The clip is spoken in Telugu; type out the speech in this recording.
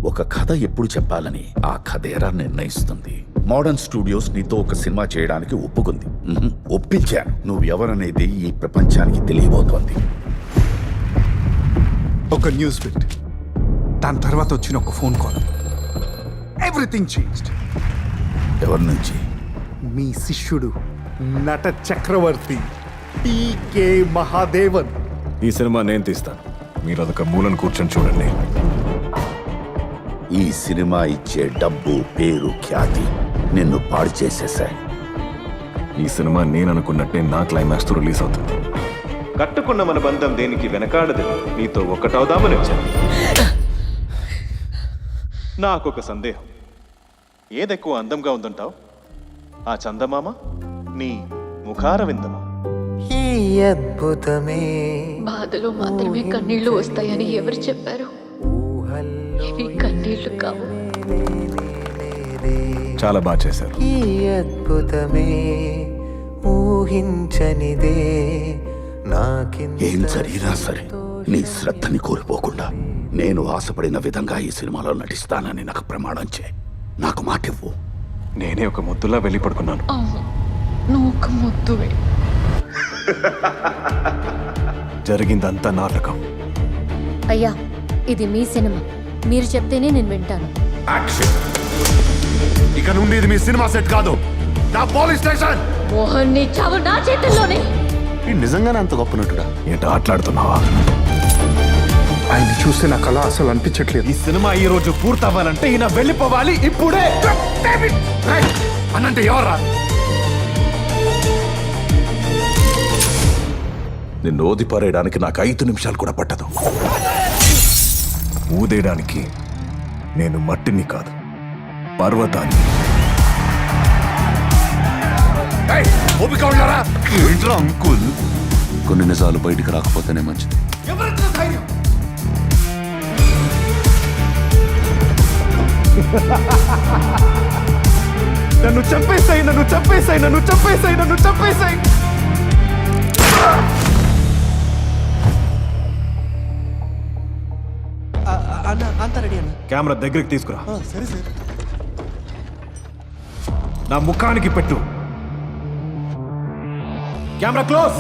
ఒక కథ ఎప్పుడు చెప్పాలని ఆ కథేరా నిర్ణయిస్తుంది. మోడర్న్ స్టూడియోస్ నీతో ఒక సినిమా చేయడానికి ఒప్పుకుంది. ఒప్పించాను. నువ్వు ఎవరనేది ఈ ప్రపంచానికి తెలియబోతోంది. ఒక న్యూస్ బిట్, దాని తర్వాత వచ్చిన ఒక ఫోన్ కాల్, ఎవ్రీథింగ్ చేంజ్డ్. ఎవరి నుంచి? మీ శిష్యుడు నట చక్రవర్తి టీకే మహాదేవన్. ఈ సినిమా నేను తీస్తాను, మీరు అదొక మూలను కూర్చొని చూడండి. ఈ సినిమా ఇచ్చే డబ్బు, పేరు, ఖ్యాతి నిన్ను పాడు చేసేశాయి. ఈ సినిమా నేను అనుకున్నట్టే నా క్లైమాక్స్ తో రిలీజ్ అవుతుంది. కట్టుకున్న మన బంధం దేనికి వెనకాడదు. నీతో ఒక్కటవుదామని వచ్చాను. నాకొక సందేహం, ఏదెక్కువ అందంగా ఉందంటావు? ఆ చందమామ, నీ ముఖార విందమా? ఈ అద్భుతమే బాధలో మాత్రమే కన్నీళ్లు వస్తాయని ఎవరు చెప్పారు? ఇవి కన్నీళ్లు కావు. చాలా బాగా చేశారు. ఈ అద్భుతమే ఊహించనిదే నాకింత. ఏం జరిగినా సరే నీ శ్రద్ధని కోల్పోకుండా నేను ఆశపడిన విధంగా ఈ సినిమాలో నటిస్తానని నాకు ప్రమాణం చేయి. నాకు మాటివ్వు. నేనే ఒక ముద్దులా వెళ్ళి పడుకున్నాను. అవును, నువ్వు ఒక ముద్దువే. జరిగిందంతా నాటకం. అయ్యా, ఇది మీ సినిమా, మీరు చెప్తేనే నేను వింటాను. ఇక నుండి ఇది మీ సినిమా సెట్ కాదు, నా పోలీస్ స్టేషన్. మోహన్ నీ చావు నా చేతుల్లోనే. నిజంగానే అంత గొప్ప నటుడా? ఏంటో ఆటలాడుతున్నావా? ఆయన్ని చూస్తే నాకు అలా అసలు అనిపించట్లేదు. ఈ సినిమా ఈ రోజు పూర్తవ్వాలంటే ఈయన వెళ్ళిపోవాలి ఇప్పుడే. అన్నంటే ఎవర్రా? నిన్ను ఓదిపారేయడానికి నాకు 5 నిమిషాలు కూడా పట్టదు. ఊదేయడానికి నేను మట్టిని కాదు, పర్వతాన్ని. ఏంట్రా అంకుల్? కొన్ని నిజాలు బయటికి రాకపోతేనే మంచిది. నన్ను చంపేసాయి, నన్ను చంపేసాయి, నన్ను చంపేసాయి, నన్ను చంపేసాయి. కెమెరా దగ్గరికి తీసుకురా. సరే సార్. నా ముఖానికి పెట్టు. Camera close.